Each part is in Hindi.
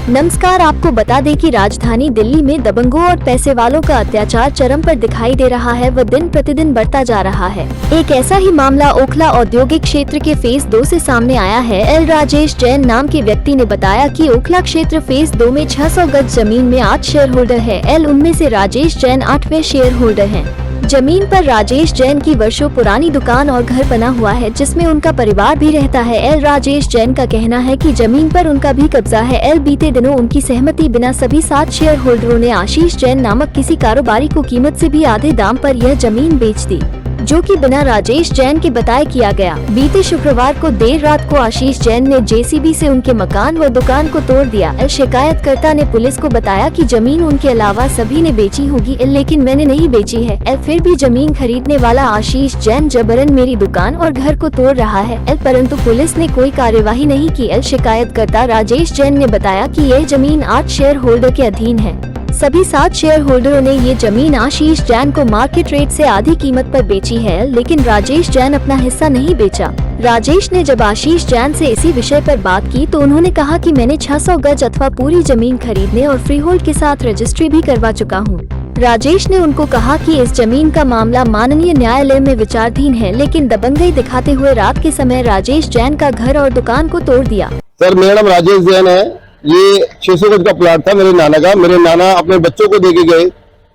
नमस्कार, आपको बता दें कि राजधानी दिल्ली में दबंगों और पैसे वालों का अत्याचार चरम पर दिखाई दे रहा है व दिन प्रतिदिन बढ़ता जा रहा है। एक ऐसा ही मामला ओखला औद्योगिक क्षेत्र के फेज 2 से सामने आया है। एल राजेश जैन नाम के व्यक्ति ने बताया कि ओखला क्षेत्र फेज 2 में 600 गज जमीन में 8 शेयर होल्डर है। एल उनमें से राजेश जैन 8वें शेयर होल्डर है। जमीन पर राजेश जैन की वर्षों पुरानी दुकान और घर बना हुआ है, जिसमें उनका परिवार भी रहता है। एल राजेश जैन का कहना है कि जमीन पर उनका भी कब्जा है। एल बीते दिनों उनकी सहमति बिना सभी 7 शेयर होल्डरों ने आशीष जैन नामक किसी कारोबारी को कीमत से भी आधे दाम पर यह जमीन बेच दी, जो कि बिना राजेश जैन के बताए किया गया। बीते शुक्रवार को देर रात को आशीष जैन ने जेसीबी से उनके मकान व दुकान को तोड़ दिया। शिकायतकर्ता ने पुलिस को बताया कि जमीन उनके अलावा सभी ने बेची होगी, लेकिन मैंने नहीं बेची है। फिर भी जमीन खरीदने वाला आशीष जैन जबरन मेरी दुकान और घर को तोड़ रहा है, परंतु पुलिस ने कोई कार्यवाही नहीं की। शिकायतकर्ता राजेश जैन ने बताया कि यह जमीन 8 शेयर होल्डर के अधीन है। सभी 7 शेयर होल्डरों ने ये जमीन आशीष जैन को मार्केट रेट से आधी कीमत पर बेची है, लेकिन राजेश जैन अपना हिस्सा नहीं बेचा। राजेश ने जब आशीष जैन से इसी विषय पर बात की तो उन्होंने कहा कि मैंने 600 गज अथवा पूरी जमीन खरीदने और फ्री होल्ड के साथ रजिस्ट्री भी करवा चुका हूँ। राजेश ने उनको कहा कि इस जमीन का मामला माननीय न्यायालय में विचाराधीन है, लेकिन दबंगई दिखाते हुए रात के समय राजेश जैन का घर और दुकान को तोड़ दिया। सर, मेरा नाम राजेश जैन है। ये 600 गज का प्लाट था मेरे नाना का। मेरे नाना अपने बच्चों को देके गए,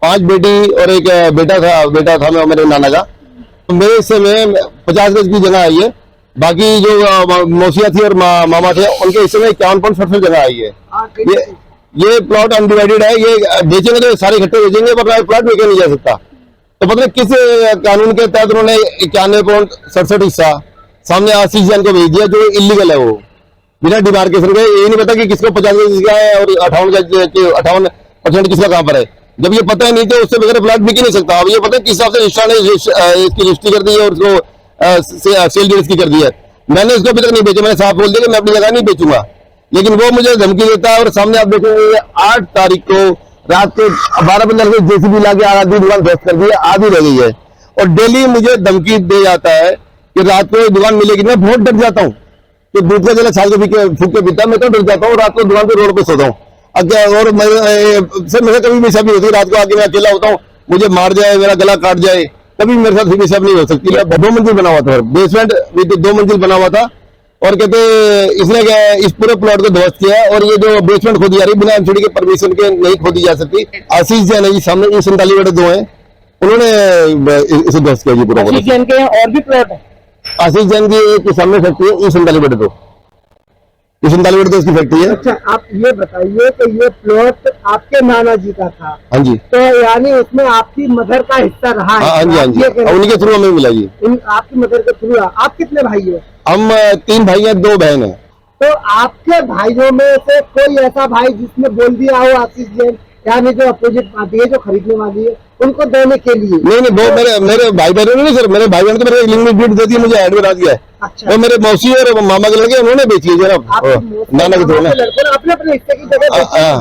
5 बेटी और एक बेटा था मेरे नाना का। तो मेरे हिस्से में 50 गज की जगह आई है। बाकी जो मौसिया थी और मामा थे, उनके हिस्से में 51.67 जगह आई है। ये प्लॉट अनडिवाइडेड है। ये बेचेंगे तो सारे इकट्ठे बेचेंगे, पर प्लॉट बेचा नहीं जा सकता। तो पता नहीं किस कानून के तहत उन्होंने 91.67 हिस्सा सामने आशीष जैन को भेज दिया, जो इलीगल है। वो बिना डिमार्केशन के, ये नहीं पता कि किसको 50 गज किसका है और 58% किसका कहां पर है। जब ये पता ही नहीं तो उससे बगैर प्लॉट बिक ही नहीं सकता। अब ये पता है किस हिसाब से रजिस्ट्रार ने इसकी रजिस्ट्री कर दी है और उसको सेल डीड की कर दी है। मैंने इसको अभी तक नहीं बेचा। मैंने साफ बोल दिया कि मैं अपनी जगह नहीं बेचूंगा, लेकिन वो मुझे धमकी देता है। और सामने आप देखेंगे 8 तारीख को रात के 12-15 बजे जेसीबी लाके आधी दुकान ध्वस्त कर दी है, आधी रह गई है। और डेली मुझे धमकी दे जाता है कि रात को दुकान मिलेगी। मैं बहुत डर जाता हूँ कि दूध का जला छाल के फूक के पीता, मैं तो डर जाता हूँ। रात को दुकान पे रोड पे सोता हूँ। और सर मेरे कभी भी सब नहीं होती। रात को आके मैं अकेला होता हूँ, मुझे मार जाए, मेरा गला काट जाए, कभी मेरे साथ भी सब नहीं हो सकती। 2 मंजिल बना हुआ था, बेसमेंट विद 2 मंजिल बना हुआ था। और कहते इसने इस पूरे प्लॉट को ध्वस्त किया। और ये जो बेसमेंट खोदी जा रही बिना एमसीडी के परमिशन के नहीं खोदी जा सकती। आशीष जैन है जी, सामने ये 47 बटे 2 है, उन्होंने इसे ध्वस्त किया जी पूरा। आशीष जैन के और भी प्लॉट है? आशीष जैन की एक सामने फैक्ट्री है, 47 बटे 2, 47 बटे 2 इसकी फैक्ट्री है। अच्छा, आप ये बताइए कि ये प्लॉट आपके नाना जी का था? हाँ जी। तो यानी उसमें आपकी मदर का हिस्सा रहा है? हाँ जी, हाँ जी। उनके थ्रू हमें मिला जी। आपकी मदर के थ्रू। आप कितने भाई हो? हम 3 भाई हैं, 2 बहन हैं। तो आपके भाइयों में से कोई ऐसा भाई जिसने बोल दिया हो आशीष जैन यानी जो अपोजिट पार्टी है, जो खरीदने वाली है, उनको देने के लिए? नहीं, वो मेरे भाई बहनों नहीं सर। मेरे भाई बहन तो मेरे लिंक में दे दी, मुझे ऐड बना दिया है। अच्छा। वो मेरे मौसी और मामा के लड़के उन्होंने बेची है जरा, नाना के थ्रू ना। अपने अपने हिस्से की जगह?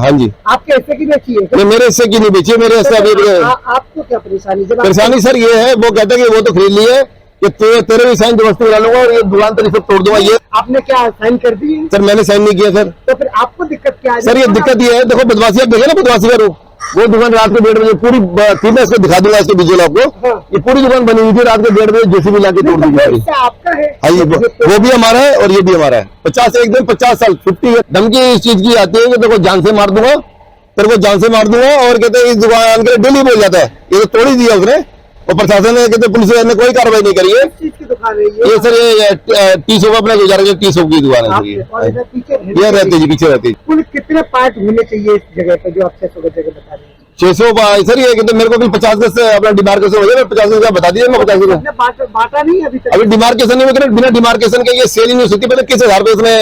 हाँ जी। आपके हिस्से की बेची है? नहीं, मेरे हिस्से की नहीं बेची है। मेरे हिस्से आपको क्या परेशानी सर ये है, वो कहता है कि वो तो खरीद ली है कि तेरे भी साइन जबरदस्ती करा लूंगा और ये दुकान तेरी सब तोड़ दूंगा। ये आपने क्या साइन कर दी? सर मैंने साइन नहीं किया सर। तो फिर आपको दिक्कत क्या है? सर ये दिक्कत ये है, देखो बदमाशी, आप देखे ना बदमाशी करो। वो दुकान रात के 1:30 बजे पूरी थी, मैं इसको दिखा दूंगा, इसके विजुअल आपको। ये पूरी दुकान बनी हुई थी, रात के 1:30 बजे जेसीबी लाके तोड़ दी। आपका है? हाँ, वो भी हमारा है और ये भी हमारा है। 50 एकदम 50 साल 50 है। धमकी इस चीज की आती है कि देखो जान से मार दूंगा, तेरे को जान से मार दूंगा। और कहते इस दुकान के डेली बोल जाता है, ये तो तोड़ी दिया उसने। और प्रशासन ने कहते पुलिस ने कोई कार्रवाई नहीं करी है। चीज की दुकान है ये सर, ये टी शॉप अपना गुजारा, टी शॉप की दुकान है। ये रहती है, पीछे रहती है। कुल कितने पार्ट होने चाहिए इस जगह पे जो आप 600 जगह बता रहे हैं? 600 सर, ये कहते मेरे को भी 50 गज से अपना डिमार्केशन हो जाए, 50 गज का बता दीजिए। मैं 50 गज बांटा नहीं अभी तक? अभी डिमार्केशन नहीं होगा, बिना डिमार्केशन के ये सेल ही नहीं हो सकती। पहले किस आधार पे उसने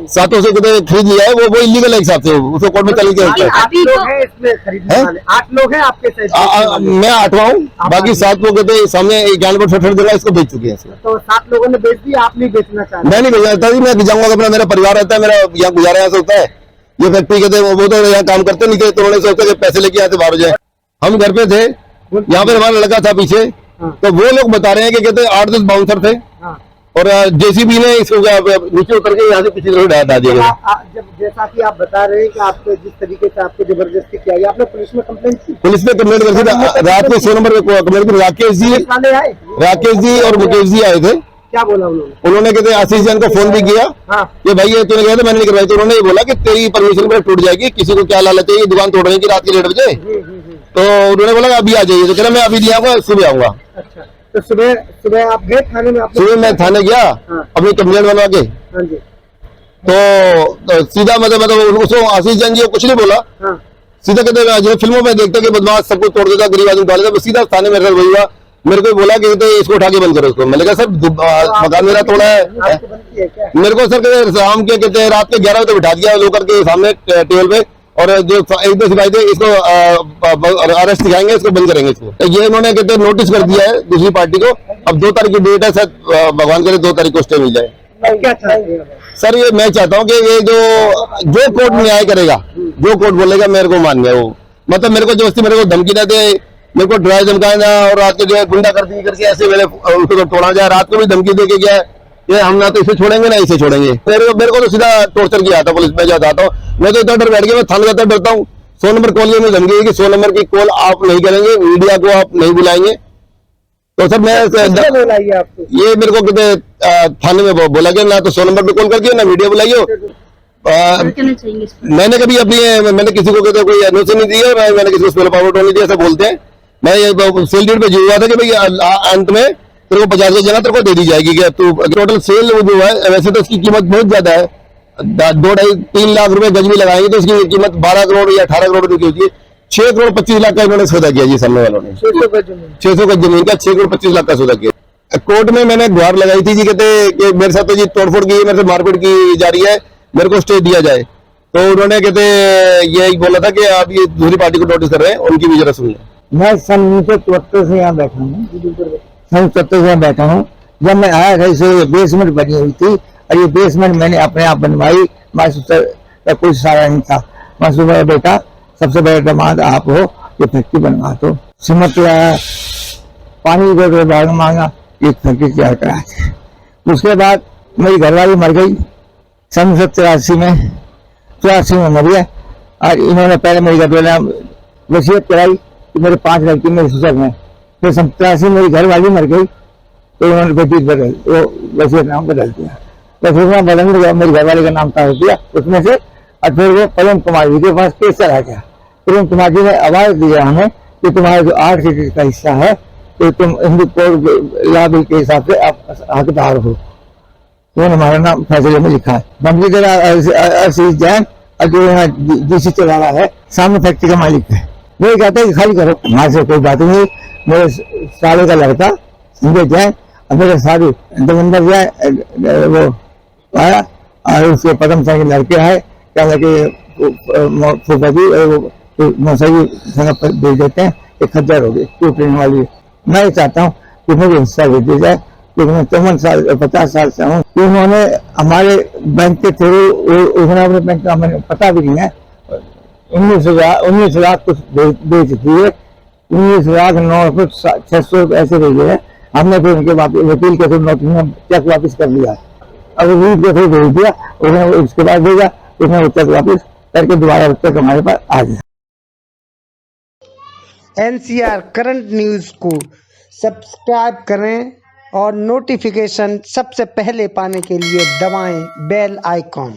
700 से खरीद लिया है, वो इलीगल है हिसाब से, उसको कोर्ट में चल के। 8 लोग हैं इसमें खरीदने वाले? 8 लोग हैं आपके साथ? मैं 8वां हूँ, बाकी 7 लोग कहते सामने 91.68 जगह इसको बेच चुके हैं। तो 7 लोगों ने बेच दिया, आप नहीं बेचना चाहते? मैं नहीं बेचना चाहता जी, मैं जाऊंगा अपना, मेरा परिवार रहता है, मेरा यहाँ गुजारा यहाँ से होता है। ये फैक्ट्री कहते वो तो यहाँ काम करते नहीं थे, तो उन्होंने सोचा कि पैसे लेके यहाँ से बाहर हो जाए। हम घर पे थे, यहाँ पे हमारा लड़का था पीछे, तो वो लोग बता रहे हैं कि कहते 8-10 बाउंसर थे और जेसीबी ने इसको नीचे उतर के यहाँ से पिछली तरफ डाल दिया गया। जब जैसा कि आप बता रहे हैं कि आपको जिस तरीके से आपको जबरदस्ती किया गया, आपने पुलिस में कंप्लेंट की? पुलिस ने कंप्लेंट कर दी, रात को 100 नंबर पे कंप्लेंट की। राकेश जी और मुकेश जी आए थे। क्या बोला उन्होंने कहते आशीष जैन को फोन भी किया कि भाई ये तूने कहा था, मैंने नहीं करवाई। तो उन्होंने ये बोला कि तेरी परमिशन पर टूट जाएगी, किसी को क्या लालच है दुकान तोड़ने की रात के 1:30 बजे। तो उन्होंने बोला अभी आ जाइए। तो कह रहा मैं अभी नहीं आऊंगा, सुबह आऊंगा। अच्छा, तो सुबह आप गए थाने में? सुबह मैं थाने गया अपनी कंप्लेंट बनवा के। तो सीधा मतलब उसको आशीष जैन जी को कुछ नहीं बोला। सीधा कहते जो फिल्मों में देखते कि बदमाश सब कुछ तोड़ देता, गरीब आदमी डाल देता, सीधा थाने मेरे साथ वही हुआ। मेरे को बोला कि इसको उठा के बंद करो इसको। मैंने कहा सर मकान मेरा तोड़ा है। मेरे को सर कहते शाम के कहते रात के 11 बजे बिठा दिया लोकर के सामने टेबल पे, और जो 1-2 सिपाही थे इसको अरेस्ट दिखाएंगे, इसको बंद करेंगे इसको। ये इन्होंने कहते नोटिस कर दिया है दूसरी पार्टी को। अब 2 तारीख की डेट है, शायद भगवान करे 2 तारीख को स्टे मिल जाए। क्या चाहते हैं सर ये मैं चाहता हूँ कि ये जो कोर्ट न्याय करेगा, जो कोर्ट बोलेगा मेरे को मान गया। वो मतलब मेरे को जबरदस्ती मेरे को धमकी ना दे, मेरे को डराए धमकाना, और रात को जो है गुंडा करती करके ऐसे मेरे उसको तोड़ा जाए। रात को भी धमकी दे के गया है ये हम ना तो इसे छोड़ेंगे ना इसे छोड़ेंगे। मेरे को तो सीधा टॉर्चर किया था पुलिस में जाता हूँ। मैं तो इतना डर बैठ गया, मैं थाने जाता डरता हूँ। 100 नंबर कॉल में धमकी है कि 100 नंबर की कॉल आप नहीं करेंगे, मीडिया को आप नहीं बुलाएंगे। तो सर मैं आपको ये मेरे को कहते थाने में बोला गया ना तो 100 नंबर पे कॉल करके ना मीडिया बुलाइए। मैंने कभी अपनी मैंने किसी को कहते कोई एनओसी नहीं दी है, मैंने किसी को स्पेल पावर नहीं दिया, ऐसा बोलते हैं। मैं ये सेल डीड पे जो हुआ था कि भाई अंत में तेरे को 50 की जगह तेरे को दे दी जाएगी कि तू टोटल सेल जो है, वैसे तो उसकी कीमत बहुत ज्यादा है, 2-2.5-3 लाख रुपए गज भी लगाएंगे तो उसकी कीमत 12 करोड़ या 18 करोड़ रुपए होती है। 6 करोड़ 25 लाख का इन्होंने सौदा किया जी सामने वालों ने। 600 गज जमीन का 6 करोड़ 25 लाख का सौदा किया। कोर्ट में मैंने गुहार लगाई थी जी, कहते कि मेरे साथ तो जी तोड़फोड़ की, मेरे से मारपीट की जा रही है, मेरे को स्टे दिया जाए। तो उन्होंने कहते यही बोला था कि आप ये दूसरी पार्टी को नोटिस कर रहे हैं, उनकी भी जरा सुन लें। मैं सन 1974 से यहाँ बैठा हूँ, सन 74 से यहाँ बैठा हूँ। जब मैं आया था इसे बेसमेंट बनी हुई थी, और ये बेसमेंट मैंने अपने आप बनवाई। मास्टर का कोई सहारा नहीं था। मास्टर मेरा बेटा सबसे बड़ा दामाद आप हो, ये फैक्ट्री बनवा दो। सिमत लाया, पानी को बाग मांगा, एक फैक्ट्री तैयार करा दी। उसके बाद मेरी घरवाली मर गई सन 83 में, 84 में मर गया। और इन्होंने पहले मेरी घरवाली वसीयत कराई कि मेरे 5 लड़की मेरे ससुर में। फिर 87 मेरी घरवाली मर गई तो उन्होंने बेटी बदल वो वसीयत नाम बदल दिया। तो फिर मैं बदल गया, मेरी घरवाली का नाम काट दिया उसमें से। और फिर वो प्रेम कुमार जी के पास केस चला गया। प्रेम कुमार जी ने आवाज दिया हमें कि तुम्हारा जो 8 सीट का हिस्सा है तो तुम हिंदू कोड लॉ बिल के हिसाब से आप हकदार हो। तो हमारा नाम फैसले में लिखा है। बंबली आशीष जैन और जो डीसी चला रहा है सामने फैक्ट्री का मालिक है, वो कहता है कि खाली करो। हमारे से कोई बात नहीं। मेरे साले का लड़का संजय जैन और मेरे साधु देवेंद्र जैन वो आया और उसके पदम संग लड़के आए, क्या फूफा जी मौसा जी संग भेज देते हैं। एक खद्दर हो गई टूटने वाली। मैं चाहता हूँ कि मुझे हिस्सा दे दिया जाए क्योंकि मैं 50 साल से हूँ। उन्होंने हमारे बैंक के थ्रू, उन्होंने अपने बैंक का हमें पता भी नहीं है, 19 लाख कुछ बेच दिए। 19,900 ऐसे भेजे हैं। हमने फिर उनके वकील के थ्रू नोटिस चेक वापस कर लिया। अब वकील के थ्रू भेज दिया, उसने उसके बाद भेजा, उसने वो चेक वापस करके दोबारा चेक हमारे पास आ गया। NCR करंट न्यूज़ को सब्सक्राइब करें और नोटिफिकेशन सबसे पहले पाने के लिए दबाएं बेल आइकॉन।